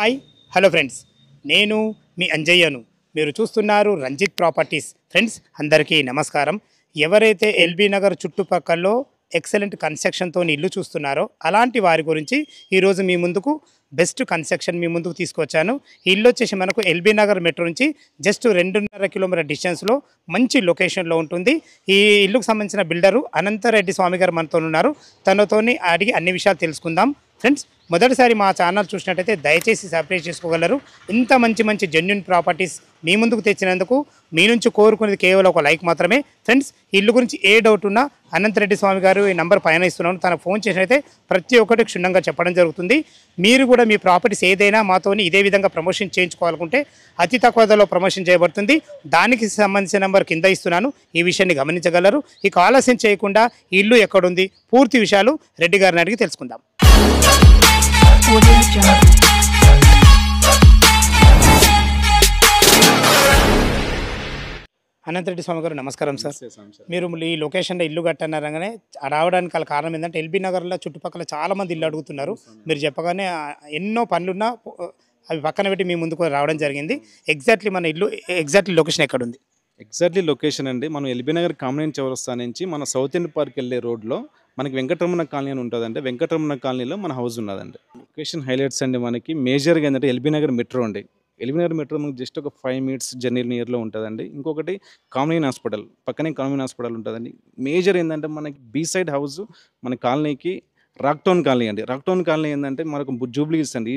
Hi hello friends, నేను మీ అంజయ్యను. మీరు చూస్తున్నారు రంజిత్ ప్రాపర్టీస్. ఫ్రెండ్స్ అందరికీ నమస్కారం. ఎవరైతే ఎల్బీ నగర్ చుట్టుపక్కల ఎక్సలెంట్ కన్స్ట్రక్షన్తో ఇల్లు చూస్తున్నారో అలాంటి వారి గురించి ఈరోజు మీ ముందుకు బెస్ట్ కన్స్ట్రక్షన్ మీ ముందుకు తీసుకొచ్చాను. ఈ ఇల్లు వచ్చేసి మనకు ఎల్బీ నగర్ మెట్రో నుంచి జస్ట్ 2.5 కిలోమీటర్ డిస్టెన్స్లో మంచి లొకేషన్లో ఉంటుంది. ఈ ఇల్లుకు సంబంధించిన బిల్డరు అనంతరెడ్డి స్వామి గారు మనతో ఉన్నారు. తనతోని అడిగి అన్ని విషయాలు తెలుసుకుందాం. ఫ్రెండ్స్ మొదటిసారి మా ఛానల్ చూసినట్టయితే దయచేసి సబ్స్క్రైబ్ చేసుకోగలరు. ఇంత మంచి జెన్యూన్ ప్రాపర్టీస్ మీ ముందుకు తెచ్చినందుకు మీ నుంచి కోరుకునేది కేవలం ఒక లైక్ మాత్రమే. ఫ్రెండ్స్ ఇల్లు గురించి ఏ డౌట్ ఉన్నా అనంతరెడ్డి స్వామి గారు ఈ నంబర్ పైన ఇస్తున్నాను, తన ఫోన్ చేసినైతే ప్రతి ఒక్కటి క్షుణ్ణంగా చెప్పడం జరుగుతుంది. మీరు కూడా మీ ప్రాపర్టీస్ ఏదైనా మాతోని ఇదే విధంగా ప్రమోషన్ చేయించుకోవాలనుకుంటే అతి తక్కువ ధరలో ప్రమోషన్ చేయబడుతుంది. దానికి సంబంధించిన నెంబర్ కింద ఇస్తున్నాను, ఈ విషయాన్ని గమనించగలరు. ఇక ఆలస్యం చేయకుండా ఈ ఇల్లు ఎక్కడుంది పూర్తి విషయాలు రెడ్డి గారిని అడిగి తెలుసుకుందాం. అనంతరెడ్డి స్వామి గారు నమస్కారం సార్. మీరు ఈ లొకేషన్లో ఇల్లు కట్టన్నారగానే రావడానికి గల కారణం ఏంటంటే ఎల్బీ నగర్లో చుట్టుపక్కల చాలామంది ఇల్లు అడుగుతున్నారు. మీరు చెప్పగానే ఎన్నో పనులున్నా అవి పక్కన పెట్టి మీ ముందుకు రావడం జరిగింది. ఎగ్జాక్ట్లీ మన ఇల్లు లొకేషన్ ఎక్కడుంది? ఎగ్జాక్ట్లీ లొకేషన్ అండి, మనం ఎల్బీ నగర్ కామన్ చౌరస్తా నుంచి మన సౌత్ ఇండ్ పార్క్ వెళ్ళే రోడ్లో మనకి వెంకటరమణ కాలనీ అని ఉంటుందండి. వెంకటరమణ కాలనీలో మన హౌస్ ఉన్నదండి. లొకేషన్ హైలైట్స్ అండి మనకి మేజర్గా ఏంటంటే ఎల్బీ నగర్ మెట్రో అండి. ఎల్బీ నగర్ మెట్రో మనకి జస్ట్ ఒక 5 minutes జర్నీ నియర్లో ఉంటుందండి. ఇంకొకటి కామన్ హాస్పిటల్ పక్కనే కామన్ హాస్పిటల్ ఉంటుందండి. మేజర్ ఏంటంటే మనకి బీ సైడ్ హౌస్ మన కాలనీకి రాక్టౌన్ కాలనీ అండి. రాక్టౌన్ కాలనీ ఏంటంటే మనకు జూబ్లీ హిల్స్ అండి.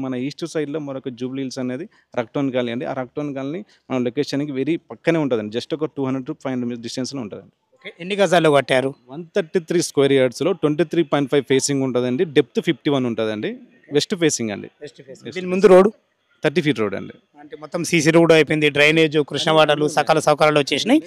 మన ఈస్ట్ సైడ్లో మరొక జూబ్లీ హిల్స్ అనేది రాక్టౌన్ కాలనీ అండి. ఆ రాక్టౌన్ కాలనీ మన లొకేషన్కి వెరీ పక్కనే ఉంటుందండి. జస్ట్ ఒక 200 to 500 minutes డిస్టెన్స్లో ఉంటుందండి. ఎన్ని గజాల్లో కట్టారు? 133 square yardsలో 23.5 ఫేసింగ్ ఉంటుందండి. డెప్త్ 51 ఉంటుందండి. వెస్ట్ ఫేసింగ్ అండి. దీని ముందు రోడ్డు 30 feet రోడ్ అండి. అంటే మొత్తం సీసీ రోడ్ అయిపోయింది, డ్రైనేజ్, కృష్ణవాడలు, సకల సౌకర్యాలు వచ్చేసినాయి.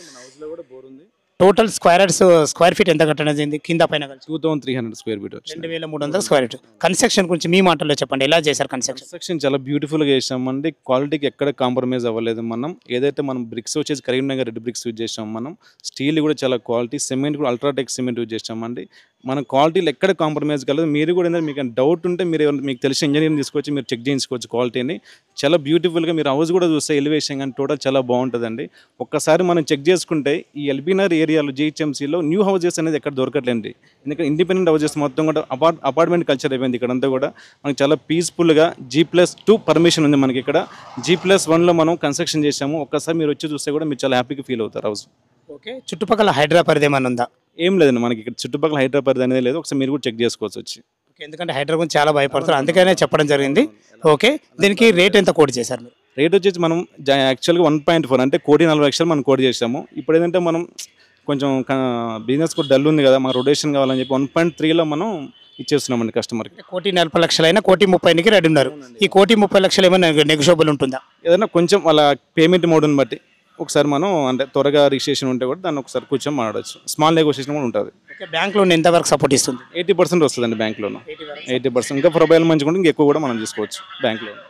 టోటల్ స్క్వేర్ ఫీట్ ఎంత కట్టడం జరిగింది కింద పైన కలిసి? 2300 square feet వచ్చింది. 2300 స్క్వేర్ ఫీట్. కన్స్ట్రక్షన్ గురించి మీ మాటల్లో చెప్పండి, ఎలా చేశారు కన్స్ట్రక్షన్? చాలా బ్యూటిఫుల్గా చేసామండి. క్వాలిటీకి ఎక్కడ కాంప్రమైజ్ అవ్వలేదు. మనం బ్రిక్స్ వచ్చేసి కరీంనగర్ రెడ్ బ్రిక్స్ యూజ్ చేసాం. మనం స్టీల్ కూడా చాలా క్వాలిటీ, సిమెంట్ కూడా అల్ట్రాటెక్ సిమెంట్ యూజ్ చేసామండి. మన క్వాలిటీలు ఎక్కడ కాంప్రమైజ్ కలదు. మీరు కూడా ఏంటంటే మీకు డౌట్ ఉంటే మీకు తెలిసిన ఇంజనీరింగ్ తీసుకొచ్చి మీరు చెక్ చేయించుకోవచ్చు క్వాలిటీని. చాలా బ్యూటిఫుల్గా మీరు హౌస్ కూడా చూస్తే ఎలివేషన్ కానీ టోటల్ చాలా బాగుంటుందండి. ఒక్కసారి మనం చెక్ చేసుకుంటే ఈ ఎల్బీ నగర్ ఏరియాలో జీహెచ్ఎంసీలో న్యూ హౌసెస్ అనేది ఎక్కడ దొరకట్లేండి. ఎందుకంటే ఇండిపెండెంట్ హౌసెస్ మొత్తం కూడా అపార్ట్మెంట్ కల్చర్ అయిపోయింది ఇక్కడంతా కూడా. మనకి చాలా పీస్ఫుల్గా G+2 పర్మిషన్ ఉంది మనకి ఇక్కడ. G+1లో మనం కన్స్ట్రక్షన్ చేసాము. ఒక్కసారి మీరు వచ్చి చూస్తే కూడా మీరు చాలా హ్యాపీగా ఫీల్ అవుతారు హౌస్. ఓకే, చుట్టుపక్కల హైదరాబాద్ ఏమైనా ఉందా? ఏం లేదండి, మనకి ఇక్కడ చుట్టుపక్కల హైదరాబాద్ అనేది లేదు. ఒకసారి మీరు కూడా చెక్ చేసుకోవచ్చు వచ్చి. ఓకే, ఎందుకంటే హైదరాబాద్ గురించి చాలా భయపడతారు, అందుకనే చెప్పడం జరిగింది. ఓకే, దీనికి రేట్ ఎంత కోట్ చేశారు మీరు? రేట్ వచ్చేసి మనం యాక్చువల్గా 1.4 అంటే 1,40,00,000 మనం కోట్ చేసాము. ఇప్పుడు ఏంటంటే మనం కొంచెం బిజినెస్ కూడా డల్ ఉంది కదా, మాకు రొటేషన్ కావాలని చెప్పి 1.3లో మనం ఇచ్చేస్తున్నామండి కస్టమర్కి. 1,40,00,000 అయినా 1,30,000కి రెడీ ఉన్నారు. ఈ 1,30,00,000 ఏమైనా నెగోషియబుల్ ఉంటుందా? ఏదైనా కొంచెం వాళ్ళ పేమెంట్ మోడ్ని బట్టి ఒకసారి మనం అంటే త్వరగా రిజిస్ట్రేషన్ ఉంటే కూడా దాన్ని ఒకసారి కూర్చొని మాట్లాడచ్చు. స్మాల్ నెగోషియేషన్ కూడా ఉంటుంది. ఓకే, బ్యాంక్ లోన్ ఎంతవరకు సపోర్ట్ ఇస్తుంది? 80% వస్తుందండి బ్యాంక్ లోన్. 80%. ఇంకా ప్రొఫైల్ మంచిగా ఉంటే ఇంకెక్కువ కూడా మనం తీసుకోవచ్చు బ్యాంక్ లోన్.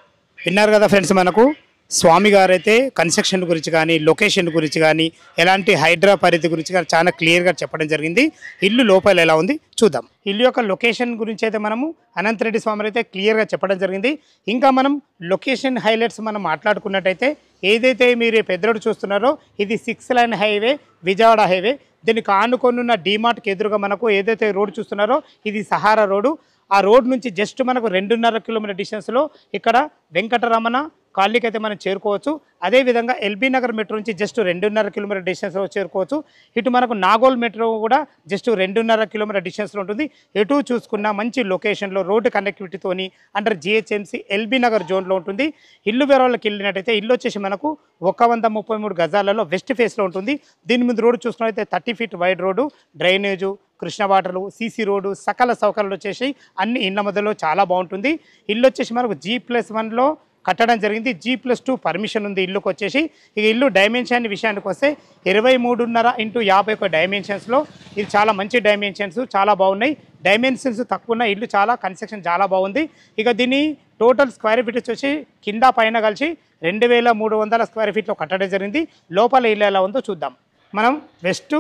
విన్నారు కదా ఫ్రెండ్స్, మనకు స్వామి గారు అయితే కన్స్ట్రక్షన్ గురించి కానీ లొకేషన్ గురించి కానీ ఎలాంటి హైడ్రా పరిధి గురించి కానీ చాలా క్లియర్గా చెప్పడం జరిగింది. ఇల్లు లోపల ఎలా ఉంది చూద్దాం. ఇల్లు యొక్క లొకేషన్ గురించి అయితే మనము అనంతరెడ్డి స్వామి అయితే క్లియర్గా చెప్పడం జరిగింది. ఇంకా మనం లొకేషన్ హైలైట్స్ మనం మాట్లాడుకున్నట్టయితే ఏదైతే మీరు పెద్దరోడ్ చూస్తున్నారో ఇది 6 lane హైవే, విజయవాడ హైవే. దీనికి ఆనుకొనున్న డీమార్ట్కి ఎదురుగా మనకు ఏదైతే రోడ్ చూస్తున్నారో ఇది సహారా రోడ్డు. ఆ రోడ్ నుంచి జస్ట్ మనకు 2.5 కిలోమీటర్ డిస్టెన్స్లో ఇక్కడ వెంకటరమణ కాలనీకి అయితే మనం చేరుకోవచ్చు. అదేవిధంగా ఎల్బీ నగర్ మెట్రో నుంచి జస్ట్ 2.5 కిలోమీటర్ డిస్టెన్స్లో చేరుకోవచ్చు. ఇటు మనకు నాగోల్ మెట్రో కూడా జస్ట్ 2.5 కిలోమీటర్ డిస్టెన్స్లో ఉంటుంది. ఎటు చూసుకున్న మంచి లొకేషన్లో రోడ్డు కనెక్టివిటీతోని అండర్ జిహెచ్ఎంసీ ఎల్బీ నగర్ జోన్లో ఉంటుంది. ఇల్లు వివరాలకు వెళ్ళినట్టయితే ఇల్లు వచ్చేసి మనకు 133 గజాలలో వెస్ట్ ఫేస్లో ఉంటుంది. దీని ముందు రోడ్డు చూసుకున్నట్లయితే 30 feet wide road, drainage, Krishna వాటర్లు, సీసీ రోడ్డు, సకల సౌకర్యాలు వచ్చేసి అన్ని ఇళ్ళ మధ్యలో చాలా బాగుంటుంది. ఇల్లు వచ్చేసి మనకు G+1లో కట్టడం జరిగింది. G+2 పర్మిషన్ ఉంది ఇల్లుకి వచ్చేసి. ఇక ఇల్లు డైమెన్షన్ విషయానికి వస్తే 23.5 x 51 డైమెన్షన్స్లో ఇది చాలా మంచి డైమెన్షన్స్, చాలా బాగున్నాయి. డైమెన్షన్స్ తక్కువ ఉన్న ఇల్లు చాలా కన్స్ట్రక్షన్ చాలా బాగుంది. ఇక దీని టోటల్ స్క్వేర్ ఫీట్ వచ్చేసి కింద పైన కలిసి 2,300 స్క్వేర్ ఫీట్లో కట్టడం జరిగింది. లోపల ఇల్లు ఎలా ఉందో చూద్దాం. మనం వెస్ట్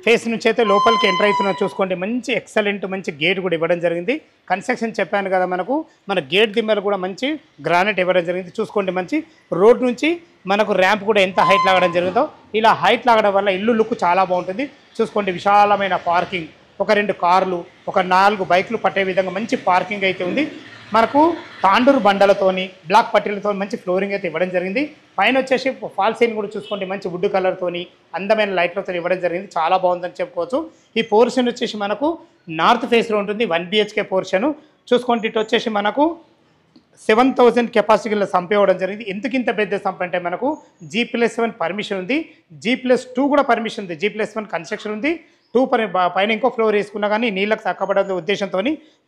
ఫేస్ నుంచి అయితే లోపలికి ఎంటర్ అవుతున్నా చూసుకోండి. మంచి ఎక్సలెంట్ మంచి గేట్ కూడా ఇవ్వడం జరిగింది. కన్స్ట్రక్షన్ చెప్పాను కదా, మన గేట్ దిమ్మలు కూడా మంచి గ్రానైట్ ఇవ్వడం జరిగింది. చూసుకోండి మంచి రోడ్ నుంచి మనకు ర్యాంప్ కూడా ఎంత హైట్ లాగడం జరిగిందో, ఇలా హైట్ లాగడం వల్ల ఇల్లు లుక్ చాలా బాగుంటుంది. చూసుకోండి విశాలమైన పార్కింగ్, ఒక 2 కార్లు, ఒక 4 బైకులు పట్టే విధంగా మంచి పార్కింగ్ అయితే ఉంది. మనకు తాండూరు బండలతోని బ్లాక్ పట్టీలతో మంచి ఫ్లోరింగ్ అయితే ఇవ్వడం జరిగింది. పైన వచ్చేసి ఫాల్ సీలింగ్ కూడా చూసుకోండి మంచి వుడ్ కలర్తోని అందమైన లైట్లతో ఇవ్వడం జరిగింది. చాలా బాగుందని చెప్పుకోవచ్చు. ఈ పోర్షన్ వచ్చేసి మనకు నార్త్ ఫేస్లో ఉంటుంది. 1 BHK పోర్షను చూసుకోండి. ఇటు వచ్చేసి మనకు 7000 కెపాసిటీ సంప్ ఇవ్వడం జరిగింది. ఎందుకు ఇంత పెద్ద సంప్ అంటే మనకు G+1 పర్మిషన్ ఉంది, G+2 కూడా పర్మిషన్ ఉంది. G+1 కన్స్ట్రక్షన్ ఉంది. 2 పైన ఇంకో ఫ్లోర్ వేసుకున్నా కానీ నీళ్ళకి తక్కబడే ఉద్దేశంతో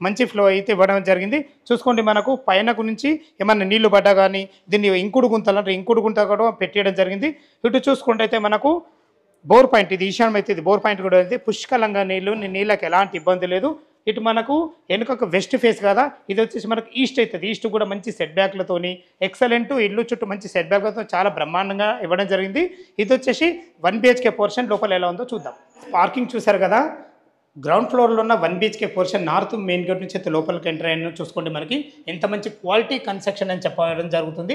మంచి ఫ్లో అయితే ఇవ్వడం జరిగింది. చూసుకోండి మనకు పైన నుంచి ఏమన్నా నీళ్లు పడ్డా కానీ దీన్ని ఇంకుడు గుంతలు ఇంకుడు గుంత కూడా పెట్టేయడం జరిగింది. ఇటు చూసుకుంటే అయితే మనకు బోర్ పాయింట్, ఇది ఈశాన్యం అయితే ఇది బోర్ పాయింట్ కూడా అయితే పుష్కలంగా నీళ్ళకి ఎలాంటి ఇబ్బంది లేదు. ఇటు మనకు వెనుక వెస్ట్ ఫేస్ కదా, ఇది వచ్చేసి మనకు ఈస్ట్ అవుతుంది. ఈస్ట్ కూడా మంచి సెట్ బ్యాక్లతోని ఎక్సలెంట్, ఇల్లు చుట్టూ మంచి సెట్ బ్యాక్లతో చాలా బ్రహ్మాండంగా ఇవ్వడం జరిగింది. ఇది వచ్చేసి 1 BHK పోర్షన్. లోపల ఎలా ఉందో చూద్దాం. పార్కింగ్ చూసారు కదా, గ్రౌండ్ ఫ్లోర్లో ఉన్న 1 BHK portion north main gate నుంచి అయితే లోపలికి ఎంటర్ అయిన చూసుకోండి. మనకి ఎంత మంచి క్వాలిటీ కన్స్ట్రక్షన్ అని చెప్పడం జరుగుతుంది.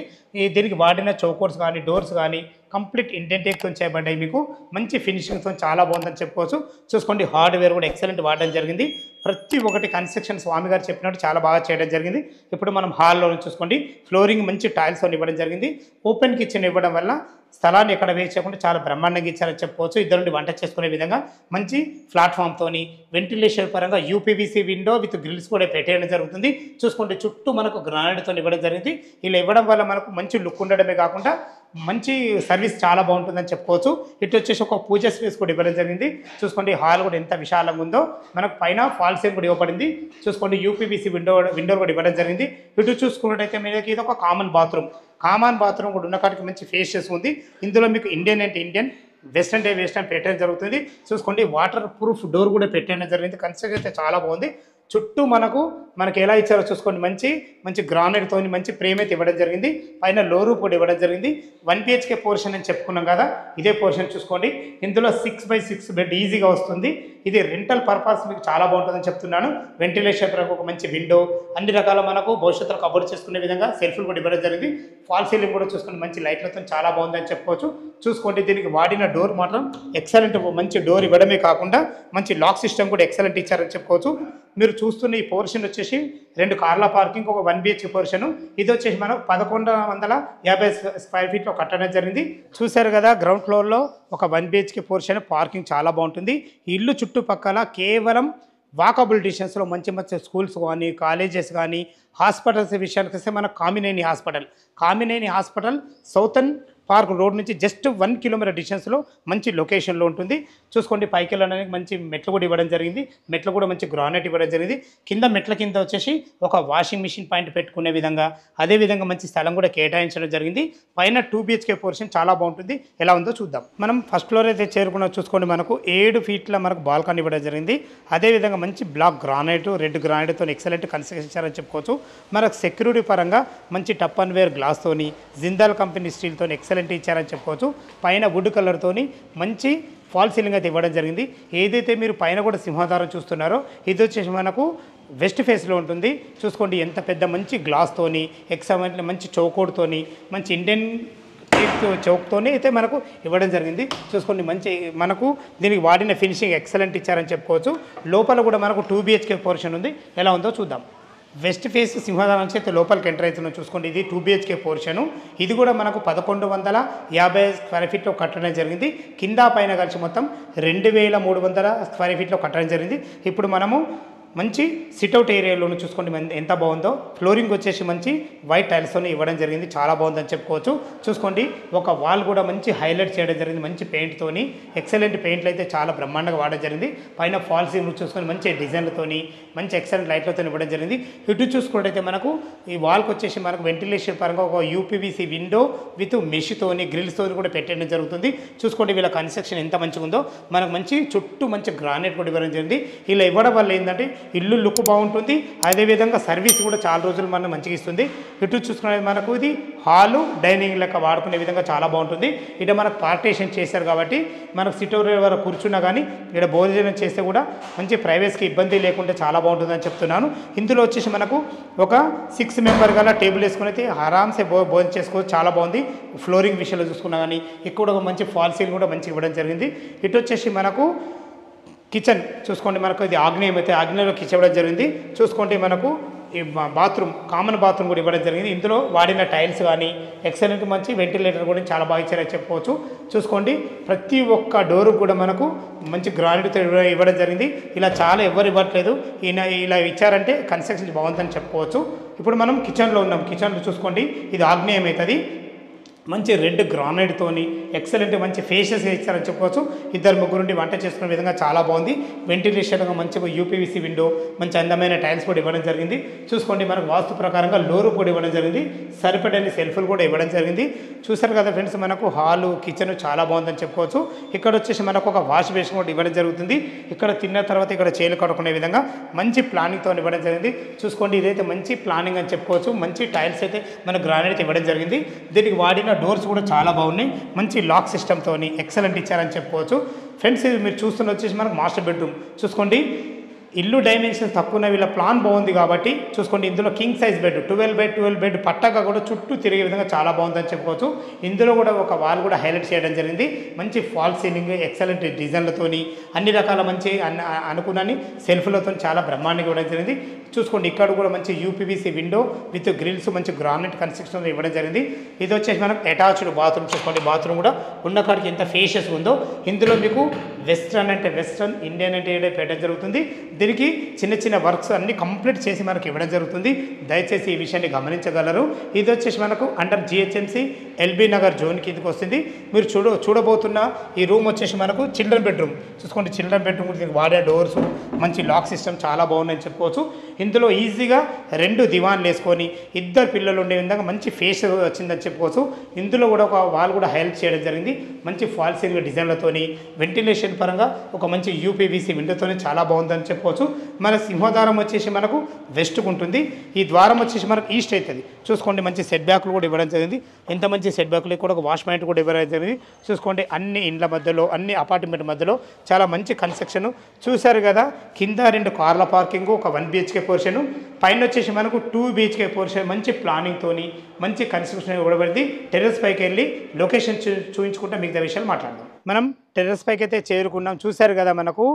దీనికి వాడిన చౌకోర్స్ కానీ డోర్స్ కానీ కంప్లీట్ ఇండెంటేక్తో చేయబడ్డాయి. మీకు మంచి ఫినిషింగ్తో చాలా బాగుందని చెప్పుకోవచ్చు. చూసుకోండి హార్డ్వేర్ కూడా ఎక్సలెంట్ వాడడం జరిగింది. ప్రతి ఒక్కటి కన్స్ట్రక్షన్ స్వామి గారు చెప్పినట్టు చాలా బాగా చేయడం జరిగింది. ఇప్పుడు మనం హాల్లో చూసుకోండి ఫ్లోరింగ్ మంచి టైల్స్తో ఇవ్వడం జరిగింది. ఓపెన్ కిచెన్ ఇవ్వడం వల్ల స్థలాన్ని ఎక్కడ వేస్ట్ చేయకుండా చాలా బ్రహ్మాండంగా ఇచ్చారని చెప్పుకోవచ్చు. ఇద్దరు నుండి వంట చేసుకునే విధంగా మంచి ప్లాట్ఫామ్తోని వెంటిలేషన్ పరంగా UPVC విండో విత్ గ్రిల్స్ కూడా పెట్టేయడం జరుగుతుంది. చూసుకోండి చుట్టూ మనకు గ్రానైట్తో ఇవ్వడం జరిగింది. ఇలా ఇవ్వడం వల్ల మనకు మంచి లుక్ ఉండడమే కాకుండా మంచి సర్వీస్ చాలా బాగుంటుందని చెప్పుకోవచ్చు. ఇటు వచ్చేసి ఒక పూజ స్పేస్ కూడా ఇవ్వడం జరిగింది. చూసుకోండి హాల్ కూడా ఎంత విశాలంగా ఉందో. మనకు పైన ఫాల్ సీలింగ్ కూడా ఇవ్వబడింది. చూసుకోండి UPVC విండో కూడా ఇవ్వడం జరిగింది. ఇటు చూసుకున్నట్టయితే మీకు ఇది ఒక కామన్ బాత్రూమ్ కూడా ఉన్న కాడికి మంచి ఫేషియస్ ఉంది. ఇందులో మీకు ఇండియన్ అంటే ఇండియన్, వెస్టర్న్ డే వెస్టర్న్ పెట్టడం జరుగుతుంది. చూసుకోండి వాటర్ ప్రూఫ్ డోర్ కూడా పెట్టడం జరిగింది. కన్స్ట్రక్షన్ అయితే చాలా బాగుంది. చుట్టూ మనకి ఎలా ఇచ్చారో చూసుకోండి మంచి గ్రానైట్తో మంచి ఫ్రేమ్ అయితే ఇవ్వడం జరిగింది. పైన లో రూఫ్ కూడా ఇవ్వడం జరిగింది. 1 BHK పోర్షన్ అని చెప్పుకున్నాం కదా, ఇదే పోర్షన్ చూసుకోండి. ఇందులో 6x6 బెడ్ ఈజీగా వస్తుంది. ఇది రెంటల్ పర్పస్ మీకు చాలా బాగుంటుందని చెప్తున్నాను. వెంటిలేషన్ పరంగా ఒక మంచి విండో, అన్ని రకాల మనకు భవిష్యత్తులో కబోర్డ్ చేసుకునే విధంగా సెల్ఫ్లు కూడా ఇవ్వడం జరిగింది. ఫాల్ సీలింగ్ కూడా చూసుకుని మంచి లైట్లతో చాలా బాగుందని చెప్పుకోవచ్చు. చూసుకోండి దీనికి వాడిన డోర్ మాత్రం ఎక్సలెంట్, మంచి డోర్ ఇవ్వడమే కాకుండా మంచి లాక్ సిస్టమ్ కూడా ఎక్సలెంట్ ఇచ్చారని చెప్పుకోవచ్చు. మీరు చూస్తున్న ఈ పోర్షన్ వచ్చేసి 2 కార్ల పార్కింగ్, ఒక 1 BHK పోర్షను. ఇది వచ్చేసి మనం 1150 స్క్వేర్ ఫీట్లో కట్టడం జరిగింది. చూశారు కదా, గ్రౌండ్ ఫ్లోర్లో ఒక 1 BHK పోర్షన్ పార్కింగ్ చాలా బాగుంటుంది. ఇల్లు చుట్టుపక్కల కేవలం వాకబుల్ డిస్టెన్స్లో మంచి స్కూల్స్ కానీ కాలేజెస్ కానీ హాస్పిటల్స్ విషయానికి వస్తే మన Kamineni hospital southern park road నుంచి జస్ట్ 1 కిలోమీటర్ డిస్టెన్స్లో మంచి లొకేషన్లో ఉంటుంది. చూసుకోండి పైకి వెళ్ళడానికి మంచి మెట్లు కూడా ఇవ్వడం జరిగింది. మెట్లు కూడా మంచి గ్రానైట్ ఇవ్వడం జరిగింది. కింద మెట్ల కింద వచ్చేసి ఒక వాషింగ్ మిషన్ పాయింట్ పెట్టుకునే విధంగా, అదేవిధంగా మంచి స్థలం కూడా కేటాయించడం జరిగింది. పైన 2 BHK పోర్షన్ చాలా బాగుంటుంది. ఎలా ఉందో చూద్దాం. మనం ఫస్ట్ ఫ్లోర్ అయితే చేరుకున్న చూసుకోండి మనకు 7 ఫీట్ల మనకు బాల్కనీ ఇవ్వడం జరిగింది. అదేవిధంగా మంచి బ్లాక్ గ్రానైట్, రెడ్ గ్రానైట్తో ఎక్సలెంట్ కన్స్ట్రక్షన్ ఇచ్చారని చెప్పుకోవచ్చు. మనకు సెక్యూరిటీ పరంగా మంచి టప్ అండ్ వేర్ గ్లాస్తోని జిందాల్ కంపెనీ స్టీల్తో ఎక్సలెంట్ ఇచ్చారని చెప్పుకోవచ్చు. పైన వుడ్ కలర్తోని మంచి ఫాల్ సీలింగ్ అయితే ఇవ్వడం జరిగింది. ఏదైతే మీరు పైన కూడా సింహాధారం చూస్తున్నారో ఇది వచ్చేసి మనకు వెస్ట్ ఫేస్లో ఉంటుంది. చూసుకోండి ఎంత పెద్ద మంచి గ్లాస్తోని ఎక్సలెంట్ మంచి చౌకోడ్తోని మంచి ఇండియన్ చౌక్తోనే అయితే మనకు ఇవ్వడం జరిగింది. చూసుకోండి మంచి మనకు దీనికి వాడిన ఫినిషింగ్ ఎక్సలెంట్ ఇచ్చారని చెప్పుకోవచ్చు. లోపల కూడా మనకు 2 BHK పోర్షన్ ఉంది. ఎలా ఉందో చూద్దాం. వెస్ట్ ఫేస్ సింహాదానం నుంచి అయితే లోపలికి ఎంటర్ అవుతున్నాం. చూసుకోండి ఇది 2 BHK పోర్షను. ఇది కూడా మనకు 1150 స్క్వేర్ ఫీట్లో కట్టడం జరిగింది. కింద పైన కలిసి మొత్తం 2300 స్క్వేర్ ఫీట్లో కట్టడం జరిగింది. ఇప్పుడు మనము మంచి సిట్అవుట్ ఏరియాలోనే చూసుకోండి ఎంత బాగుందో. ఫ్లోరింగ్ వచ్చేసి మంచి వైట్ టైల్స్తో ఇవ్వడం జరిగింది. చాలా బాగుందని చెప్పుకోవచ్చు. చూసుకోండి ఒక వాల్ కూడా మంచి హైలైట్ చేయడం జరిగింది. మంచి పెయింట్తోని ఎక్సలెంట్ పెయింట్లు అయితే చాలా బ్రహ్మాండంగా వాడడం జరిగింది. పైన ఫాల్ సీలింగ్ చూసుకొని మంచి డిజైన్లతోని మంచి ఎక్సలెంట్ లైట్లతో ఇవ్వడం జరిగింది. ఇటు చూసుకున్నట్టయితే మనకు ఈ వాల్కి వచ్చేసి మనకు వెంటిలేషన్ పరంగా ఒక UPVC విండో విత్ మెష్తోని గ్రిల్స్తోని కూడా పెట్టడం జరుగుతుంది. చూసుకోండి వీళ్ళ కన్స్ట్రక్షన్ ఎంత మంచిగా ఉందో. మనకు మంచి చుట్టూ మంచి గ్రానైట్ కూడా ఇవ్వడం జరిగింది. ఇలా ఇవ్వడం వల్ల ఏంటంటే ఇల్లు లుక్ బాగుంటుంది, అదేవిధంగా సర్వీస్ కూడా చాలా రోజులు మనం మంచిగా ఇస్తుంది. ఇటు చూసుకునేది మనకు ఇది హాలు డైనింగ్ లెక్క వాడుకునే విధంగా చాలా బాగుంటుంది. ఇక్కడ మనకు పార్టీషన్ చేశారు కాబట్టి మనకు సిట్ ఓవర్ వరకు కూర్చున్నా కానీ ఇక్కడ భోజనం చేస్తే కూడా మంచి ప్రైవేస్కి ఇబ్బంది లేకుండా చాలా బాగుంటుందని చెప్తున్నాను. ఇందులో వచ్చేసి మనకు ఒక 6 మెంబర్ గల టేబుల్ వేసుకుని అయితే ఆరామ్సే భోజనం చేసుకోవచ్చు. చాలా బాగుంది. ఫ్లోరింగ్ విషయంలో చూసుకున్నా కానీ ఇక్కడ ఒక మంచి ఫాల్ సీలింగ్ కూడా మంచిగా ఇవ్వడం జరిగింది. ఇటు వచ్చేసి మనకు కిచెన్ చూసుకోండి, మనకు ఇది ఆగ్నేయం అయితే ఆగ్నేయంలో కిచెన్ ఇవ్వడం జరిగింది. చూసుకోండి మనకు ఈ బాత్రూమ్ కామన్ బాత్రూమ్ కూడా ఇవ్వడం జరిగింది. ఇందులో వాడిన టైల్స్ కానీ ఎక్సలెంట్ మంచి వెంటిలేటర్ కూడా చాలా బాగా ఇచ్చారని చెప్పుకోవచ్చు. చూసుకోండి ప్రతి ఒక్క డోరు కూడా మనకు మంచి గ్రానైట్తో ఇవ్వడం జరిగింది. ఇలా చాలా ఎవరు ఇవ్వట్లేదు, ఇలా ఇచ్చారంటే కన్స్ట్రక్షన్ బాగుందని చెప్పుకోవచ్చు. ఇప్పుడు మనం కిచెన్లో ఉన్నాం. కిచెన్లో చూసుకోండి ఇది ఆగ్నేయం అవుతుంది. మంచి రెడ్ గ్రానైట్తోని ఎక్సలెంట్ మంచి ఫేషియస్గా ఇచ్చారని చెప్పుకోవచ్చు. 2-3 వంట చేసుకునే విధంగా చాలా బాగుంది. వెంటిలేషన్గా మంచిగా యూపీవీసీ విండో, మంచి అందమైన టైల్స్ కూడా ఇవ్వడం జరిగింది. చూసుకోండి మనకు వాస్తు ప్రకారంగా లోరు కూడా ఇవ్వడం జరిగింది. సరిపడని సెల్ఫ్లు కూడా ఇవ్వడం జరిగింది. చూసారు కదా ఫ్రెండ్స్, మనకు హాలు కిచెన్ చాలా బాగుందని చెప్పుకోవచ్చు. ఇక్కడ వచ్చేసి మనకు ఒక వాష్ బేసిన్ కూడా ఇవ్వడం జరుగుతుంది. ఇక్కడ తిన్న తర్వాత ఇక్కడ చేలు కడుక్కునే విధంగా మంచి ప్లానింగ్తో ఇవ్వడం జరిగింది. చూసుకోండి ఇదైతే మంచి ప్లానింగ్ అని చెప్పుకోవచ్చు. మంచి టైల్స్ అయితే మన గ్రానైట్ ఇవ్వడం జరిగింది. దీనికి వాడిన డోర్స్ కూడా చాలా బాగున్నాయి. మంచి లాక్ సిస్టమ్తో ఎక్సలెంట్ ఇచ్చారని చెప్పుకోవచ్చు. ఫ్రెండ్స్ ఇది మీరు చూస్తున్న వచ్చేసి మనకు మాస్టర్ బెడ్రూమ్. చూసుకోండి ఇల్లు డైమెన్షన్స్ తక్కువ వీళ్ళ ప్లాన్ బాగుంది కాబట్టి చూసుకోండి ఇందులో king size bed 12x12 bed పట్టగా కూడా చుట్టూ తిరిగే విధంగా చాలా బాగుందని చెప్పుకోవచ్చు. ఇందులో కూడా ఒక వాల్ కూడా హైలైట్ చేయడం జరిగింది. మంచి ఫాల్ సీలింగ్ ఎక్సలెంట్ డిజైన్లతోని అన్ని రకాల మంచి అనుకున్నాన్ని సెల్ఫ్లతో చాలా బ్రహ్మాండంగా ఇవ్వడం జరిగింది. చూసుకోండి ఇక్కడ కూడా మంచి యూపీవీసీ విండో విత్ గ్రిల్స్ మంచి గ్రానైట్ కన్స్ట్రక్షన్ ఇవ్వడం జరిగింది. ఇది వచ్చేసి మనకు అటాచ్డ్ బాత్రూమ్. చూసుకోండి బాత్రూమ్ కూడా ఉన్న కాడికి ఎంత ఫేషియస్ ఉందో. ఇందులో మీకు వెస్ట్రన్ అంటే వెస్ట్రన్, ఇండియన్ అంటే పెట్టడం జరుగుతుంది. దీనికి చిన్న చిన్న వర్క్స్ అన్ని కంప్లీట్ చేసి మనకి ఇవ్వడం జరుగుతుంది. దయచేసి ఈ విషయాన్ని గమనించగలరు. ఇది వచ్చేసి మనకు under GHMC LB Nagar zone కిందకి వస్తుంది. మీరు చూడబోతున్న ఈ రూమ్ వచ్చేసి మనకు చిల్డ్రన్ బెడ్రూమ్. చూసుకోండి చిల్డ్రన్ బెడ్రూమ్ కూడా వాడే డోర్స్ మంచి లాక్ సిస్టమ్ చాలా బాగుందని చెప్పుకోవచ్చు. ఇందులో ఈజీగా 2 దివాన్లు వేసుకొని 2 పిల్లలు ఉండే విధంగా మంచి ఫేస్ వచ్చిందని చెప్పుకోవచ్చు. ఇందులో కూడా ఒక వాల్ కూడా హైలైట్ చేయడం జరిగింది. మంచి ఫాల్ సీలింగ్ డిజైన్లతోని వెంటిలేషన్ పరంగా ఒక మంచి యూపీవీసీ విండోతోని చాలా బాగుందని చెప్పుకోవచ్చు. మన సింహద్వారం వచ్చేసి మనకు వెస్ట్కు ఉంటుంది. ఈ ద్వారం వచ్చేసి మనకు ఈస్ట్ అవుతుంది. చూసుకోండి మంచి సెట్ బ్యాక్లు కూడా ఇవ్వడం జరిగింది. ఎంత మంచి సెట్ బ్యాక్లు కూడా ఒక వాష్ పాయింట్ కూడా ఇవ్వడం జరిగింది. చూసుకోండి అన్ని ఇండ్ల మధ్యలో అన్ని అపార్ట్మెంట్ మధ్యలో చాలా మంచి కన్స్ట్రక్షన్ చూశారు కదా. కింద 2 కార్ల పార్కింగ్, ఒక 1 BHK పోర్షన్, పైన వచ్చేసి మనకు 2 BHK పోర్షన్ మంచి ప్లానింగ్తోని మంచి కన్స్ట్రక్షన్ ఇవ్వబడింది. టెర్రస్ పైకి వెళ్ళి లొకేషన్ చూపించుకుంటే మిగతా విషయాలు మాట్లాడదాం. మనం టెర్రస్ పైకి అయితే చేరుకున్నాం. చూశారు కదా మనకు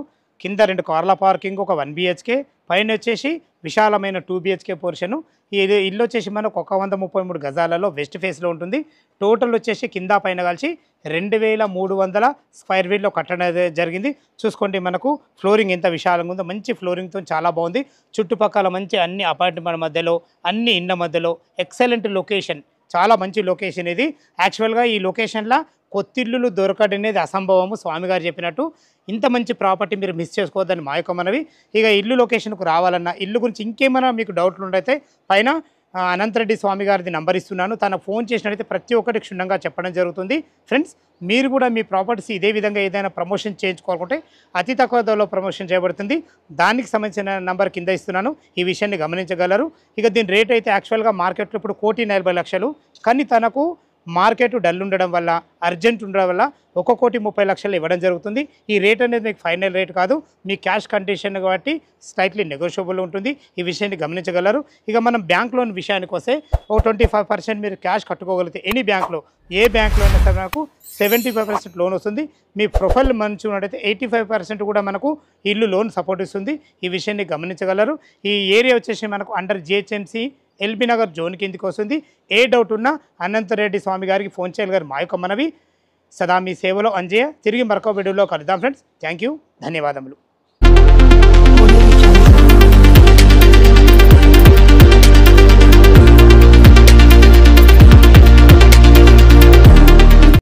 కింద 2 కార్ల పార్కింగ్, ఒక 1 BHK, పైన వచ్చేసి విశాలమైన 2 BHK పోర్షను. ఈ ఇల్లు వచ్చేసి మనకు 133 గజాలలో వెస్ట్ ఫేస్లో ఉంటుంది. టోటల్ వచ్చేసి కింద పైన కలిసి 2300 స్క్వేర్ ఫీట్లో కట్టడం జరిగింది. చూసుకోండి మనకు ఫ్లోరింగ్ ఎంత విశాలంగా ఉందో. మంచి ఫ్లోరింగ్తో చాలా బాగుంది. చుట్టుపక్కల మంచి అన్ని అపార్ట్మెంట్ మధ్యలో అన్ని ఇండ్ల మధ్యలో ఎక్సలెంట్ లొకేషన్, చాలా మంచి లొకేషన్ ఇది. యాక్చువల్గా ఈ లొకేషన్లో కొత్తిల్లులు దొరకడనేది అసంభవము. స్వామి గారు చెప్పినట్టు ఇంత మంచి ప్రాపర్టీ మీరు మిస్ చేసుకోవద్దని మా యొక్క మనవి. ఇక ఇల్లు లొకేషన్కు రావాలన్నా ఇల్లు గురించి ఇంకేమైనా మీకు డౌట్లు ఉండైతే పైన అనంతరెడ్డి స్వామి గారిది నంబర్ ఇస్తున్నాను. తనకు ఫోన్ చేసినట్టయితే ప్రతి ఒక్కటి క్షుణ్ణంగా చెప్పడం జరుగుతుంది. ఫ్రెండ్స్ మీరు కూడా మీ ప్రాపర్టీస్ ఇదే విధంగా ఏదైనా ప్రమోషన్ చేయించుకోవాలంటే అతి తక్కువ ధరలో ప్రమోషన్ చేయబడుతుంది. దానికి సంబంధించిన నంబర్ కింద ఇస్తున్నాను. ఈ విషయాన్ని గమనించగలరు. ఇక దీని రేట్ అయితే యాక్చువల్గా మార్కెట్లో ఇప్పుడు 1,40,00,000, కానీ తనకు మార్కెట్ డల్ ఉండడం వల్ల అర్జెంట్ ఉండడం వల్ల 1,30,00,000 ఇవ్వడం జరుగుతుంది. ఈ రేట్ అనేది మీకు ఫైనల్ రేట్ కాదు, మీ క్యాష్ కండిషన్ కాబట్టి స్లైట్లీ నెగోషియబుల్ ఉంటుంది. ఈ విషయాన్ని గమనించగలరు. ఇక మనం బ్యాంక్ లోన్ విషయానికి వస్తే 25% మీరు క్యాష్ కట్టుకోగలిగితే ఎనీ బ్యాంక్లో ఏ బ్యాంక్లో అయినా సరే మనకు 75% లోన్ వస్తుంది. మీ ప్రొఫైల్ మంచిగా ఉన్నట్టయితే 85% కూడా మనకు ఇల్లు లోన్ సపోర్ట్ ఇస్తుంది. ఈ విషయాన్ని గమనించగలరు. ఈ ఏరియా వచ్చేసి మనకు under GHMC LB Nagar zone కిందికి వస్తుంది. ఏ డౌట్ ఉన్నా అనంతరెడ్డి స్వామి గారికి ఫోన్ చేయగలరు. మా యొక్క మనవి సదా మీ సేవలో అంజయ్య. తిరిగి మరొక వీడియోలో కలుద్దాం ఫ్రెండ్స్. థ్యాంక్ యూ, ధన్యవాదములు.